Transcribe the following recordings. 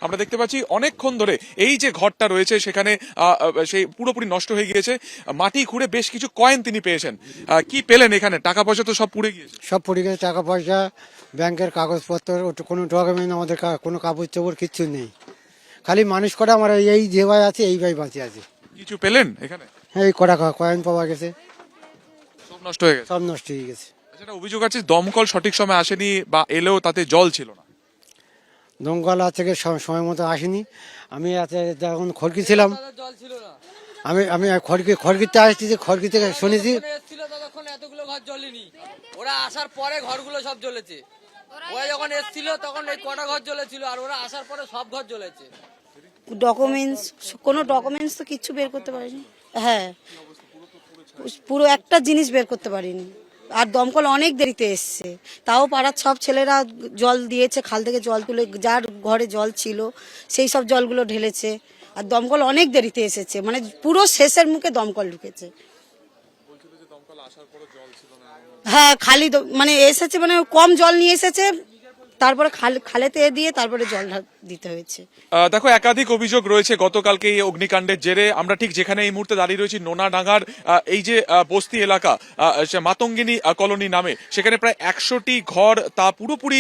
আমরা দেখতে পাচ্ছি অনেকক্ষণ ধরে এই যে ঘরটা রয়েছে সেখানে সেই পুরোপুরি নষ্ট হয়ে গিয়েছে। মাটি খুঁড়ে বেশ কিছু কয়েন তিনি পেয়েছেন। কি পেলেন এখানে? টাকা পয়সা তো সব পুড়ে গিয়েছে। সব পড়ে গেছে, টাকা পয়সা, ব্যাংকের কাগজপত্র, কোনো ডকুমেন্ট, আমাদের কোনো কাপড় চোপড় কিচ্ছু নেই। খালি মানুষ কটা আমরা এই যে ভাই আছে এই ভাই বাঁচে আছে। কিছু পেলেন এখানে? হ্যাঁ, এই কটা কয়েন পাওয়া গেছে, সব নষ্ট হয়ে গেছে। সব নষ্ট হয়ে গেছে। যেটা অভিযোগ আছে দমকল সঠিক সময় আসেনি বা এলেও তাতে জল ছিল না। দমকল থেকে সময় মতো আসেনি। আমি যখন খড়কি ছিলাম, আমি খড়কিতে আসছি, যে খড়কি থেকে শুনেছি ততক্ষণ এতগুলো ঘর জ্বলেনি, ওরা আসার পরে ঘরগুলো সব জ্বলেছে। ওরা যখন এসেছিল তখন এই কটা ঘর জ্বলেছিল, আর ওরা আসার পরে সব ঘর জ্বলেছে। কোনো ডকুমেন্টস তো কিচ্ছু বের করতে পারিনি। হ্যাঁ, পুরো একটা জিনিস বের করতে পারিনি। আর দমকল অনেক দেরিতে এসছে, তাও পাড়ার সব ছেলেরা জল দিয়েছে, খাল থেকে জল তুলে যার ঘরে জল ছিল সেই সব জলগুলো ঢেলেছে। আর দমকল অনেক দেরিতে এসেছে, মানে পুরো শেষের মুখে দমকল ঢুকেছে। হ্যাঁ, খালি মানে এসেছে, মানে কম জল নিয়ে এসেছে, তারপরে খালেতে দিয়ে তারপরে জল দিতে হয়েছে। দেখো, একাধিক অভিযোগ রয়েছে গতকালকে এই অগ্নিকাণ্ডের জেরে। আমরা ঠিক যেখানে এই মুহূর্তে দাঁড়িয়ে রয়েছি, নোনাডাঙ্গার এই যে বস্তি এলাকা, মাতঙ্গিনী কলোনি নামে, সেখানে প্রায় 100টি ঘর তা পুরোপুরি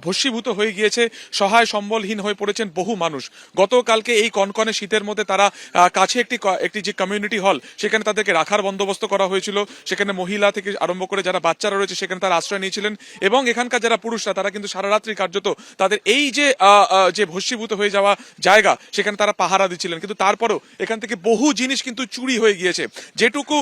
ভস্মীভূত হয়ে গিয়েছে। সহায় সম্বলহীন হয়ে পড়েছেন বহু মানুষ। গতকালকে এই কনকনে শীতের মধ্যে তারা কাছে একটি যে কমিউনিটি হল, সেখানে তাদেরকে রাখার বন্দোবস্ত করা হয়েছিল। সেখানে মহিলা থেকে আরম্ভ করে যারা বাচ্চারা রয়েছে সেখানে তারা আশ্রয় নিয়েছিলেন, এবং এখানকার যারা পুরুষরা তারা কিন্তু সারা রাত্রি কার্যত তাদের এই যে ভস্মীভূত হয়ে যাওয়া জায়গা সেখানে তারা পাহারা দিচ্ছিলেন। কিন্তু তারপরও এখান থেকে বহু জিনিস কিন্তু চুরি হয়ে গিয়েছে। যেটুকু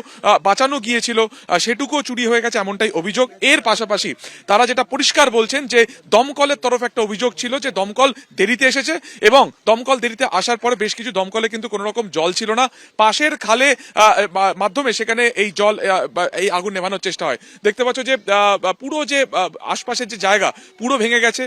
বাঁচানো গিয়েছিল সেটুকুও চুরি হয়ে গেছে, এমনটাই অভিযোগ। এর পাশাপাশি তারা যেটা পরিষ্কার বলছেন যে দমকলের তরফ একটা অভিযোগ ছিল যে দমকল দেরিতে এসেছে, এবং দমকল দেরিতে আসার পরে বেশ কিছু দমকলে কিন্তু কোনো রকম জল ছিল না। পাশের খালে মাধ্যমে সেখানে এই জল এই আগুন নেভানোর চেষ্টা হয়। দেখতে পাচ্ছ যে পুরো যে আশপাশের যে জায়গা পুরো ভেঙে গেছে।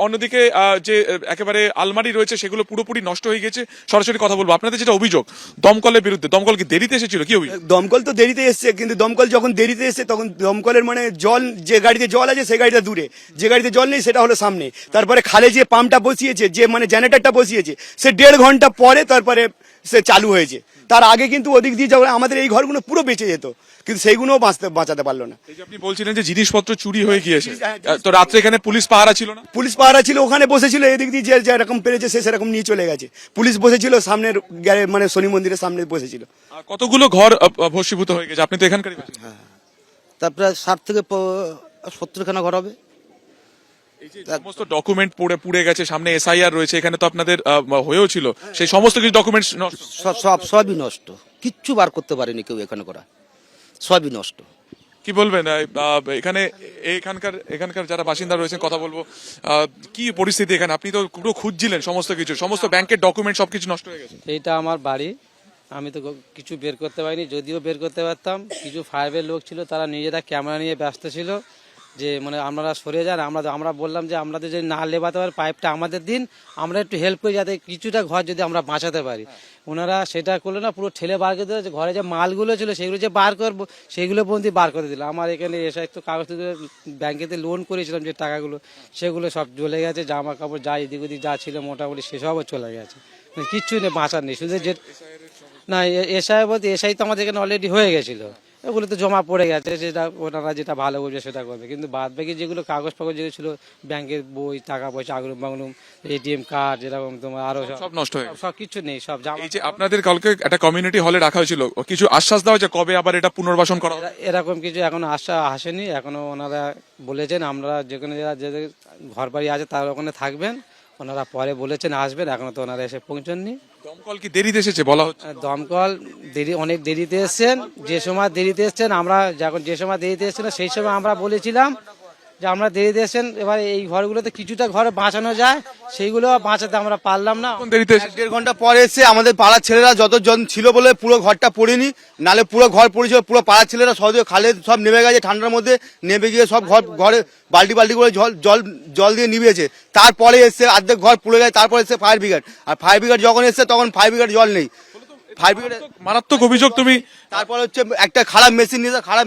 অন্যদিকে যে একেবারে আলমারি রয়েছে সেগুলো পুরোপুরি নষ্ট হয়ে গেছে। সরাসরি কথা বলবো, আপনাদের যেটা অভিযোগ দমকলের বিরুদ্ধে, দমকল কি দেরিতে এসেছিল? কি অভিযোগ? দমকল তো দেরিতে এসছে, কিন্তু দমকল যখন দেরিতে এসছে তখন দমকলের মানে জল, যে গাড়িতে জল আছে সেই গাড়িটা দূরে, যে গাড়িতে জল নেই সেটা হলো সামনে। তারপরে খালে যে পাম্পটা বসিয়েছে, যে মানে জেনারেটরটা বসিয়েছে, সে 1.5 ঘন্টা পরে তারপরে সে চালু হয়েছে। তার আগে কিন্তু ওদিক দিয়ে যাওয়া আমাদের এই ঘরগুলো পুরো বেঁচে যেত, কিন্তু সেইগুলো বাঁচাতে পারলো না। এই যে আপনি বলছিলেন যে জিনিসপত্র চুরি হয়ে গিয়েছে, তো রাত্রে এখানে পুলিশ পাহারা ছিল না? পুলিশ পাহারা ছিল, ওখানে বসেছিল, এদিক দিয়ে যে যেরকম পেরেছে সে সেরকম নিয়ে চলে গেছে। পুলিশ বসেছিল সামনের মানে শনি মন্দিরের সামনে বসেছিল। কতগুলো ঘর ভস্মীভূত হয়ে গেছে? আপনি তো এখানকারই বাসিন্দা। তারপরে 60 থেকে 70 খানা ঘর হবে। এই যে সমস্ত ডকুমেন্ট পুড়ে গেছে, সামনে এসআইআর রয়েছে, এখানে তো আপনাদের হয়েও ছিল, সেই সমস্ত কিছু ডকুমেন্টস নষ্ট, সবই নষ্ট, কিচ্ছু বার করতে পারেনি কেউ এখানে করা, সবই নষ্ট। কি বলবেন এখানকার যারা বাসিন্দা রয়েছেন, কথা বলবো, কি পরিস্থিতি এখানে? আপনি তো পুরো খুঁজছিলেন সমস্ত কিছু, সমস্ত ব্যাংকের ডকুমেন্ট সবকিছু নষ্ট হয়ে গেছে। এইটা আমার বাড়ি, আমি তো কিছু বের করতে পারিনি। যদিও বের করতে পারতাম, কিছু ফায়ারের লোক ছিল, তারা নিজেরা ক্যামেরা নিয়ে ব্যস্ত ছিল যে মানে আপনারা সরে যান। আমরা বললাম যে আমাদের যদি না লেবাতে পারে পাইপটা আমাদের দিন, আমরা একটু হেল্প করি যাতে কিছুটা ঘর যদি আমরা বাঁচাতে পারি। ওনারা সেটা করলো না, পুরো ঠেলে বার করে দিল। ঘরে যে মালগুলো ছিল সেগুলো যে বার করবো সেগুলো পর্যন্ত বার করে দিল। আমার এখানে এসে একটু কাগজ ব্যাংকেতে লোন করেছিলাম যে টাকাগুলো, সেগুলো সব চলে গেছে। জামা কাপড় যা এদিক ওদিক যা ছিল মোটামুটি সেসবও চলে গেছে, কিচ্ছু নেই, বাঁচার নেই। শুধু যে না এসআই বলতে এসআই তো আমাদের এখানে অলরেডি হয়ে গেছিলো, এগুলো তো জমা পড়ে গেছে, সেটা ওনারা যেটা ভালো বুঝবে সেটা করবে। কিন্তু বাদ বাকি যেগুলো কাগজ ফাগজ যেগুলো ছিল, ব্যাংকের বই, টাকা পয়সা, আগলুম বাংলুম, এটিএম কার্ড, যেরকম তোমার আরো সব নষ্ট হয়ে গেছে, সব কিছু নেই। সব এই যে আপনাদের কালকে একটা কমিউনিটি হলে রাখা হয়েছিল, কিছু আশ্বাস দেওয়া যে কবে আবার এটা পুনর্বাসন করা হবে? এরকম কিছু এখনো আশা আসেনি। এখনো ওনারা বলেছেন আমরা যেখানে যাদের ঘর বাড়ি আছে তারা ওখানে থাকবেন, ওনারা পরে বলেছেন আসবেন, এখনো তো ওনারা এসে পৌঁছননি। দমকল কি দেরিতে এসেছে বলা হচ্ছে? দমকল অনেক দেরিতে এসছেন। যে সময় দেরিতে এসছেন, আমরা যে সময় দেরিতে এসছেন সেই সময় আমরা বলেছিলাম যে আমরা দেরিতে এসছেন, এবার এই ঘরগুলোতে কিছুটা ঘর বাঁচানো যায় সেইগুলো বাঁচাতে আমরা পারলাম না। দেরিতে 1.5 ঘন্টা পরে এসে আমাদের পাড়ার ছেলেরা যতজন ছিল বলে পুরো ঘরটা পড়েনি, নালে পুরো ঘর পড়েছিল। পুরো পাড়ার ছেলেরা সহজে খালে সব নেমে গেছে, ঠান্ডার মধ্যে নেমে গিয়ে সব ঘরে বাল্টি করে জল দিয়ে নিভিয়েছে। তারপরে এসে অর্ধেক ঘর পুড়ে গেছে, তারপরে এসে ফায়ার ব্রিগেড, আর ফায়ার ব্রিগেড যখন এসছে তখন ফায়ার ব্রিগেড জল নেই। ফায়ার ব্রিগেড মারাত্মক অভিযোগ তুমি। তারপর হচ্ছে একটা খারাপ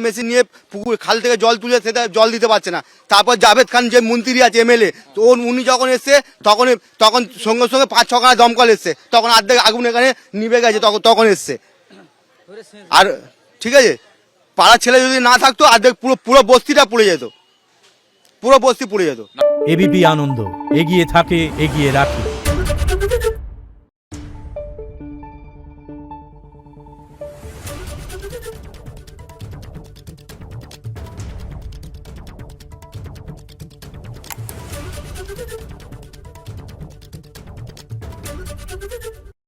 মেশিন নিয়ে পুকুর খাল থেকে জল তুলে সেটা জল দিতে পারছে না। তারপর জাভেদ খান যে মন্ত্রী আছে এমএলএ, তো উনি যখন এসছে তখন সঙ্গে সঙ্গে 5-6 খানা দমকল এসছে, তখন অর্ধেক আগুন এখানে নিভে গেছে, তখন এসছে। আর ঠিক আছে, পাড়ার ছেলে যদি না থাকতো অর্ধেক পুরো বস্তিটা পুড়ে যেত, পুরো বস্তি পুড়ে যেত। এবিপি আনন্দ এগিয়ে থাকে, এগিয়ে রাখে।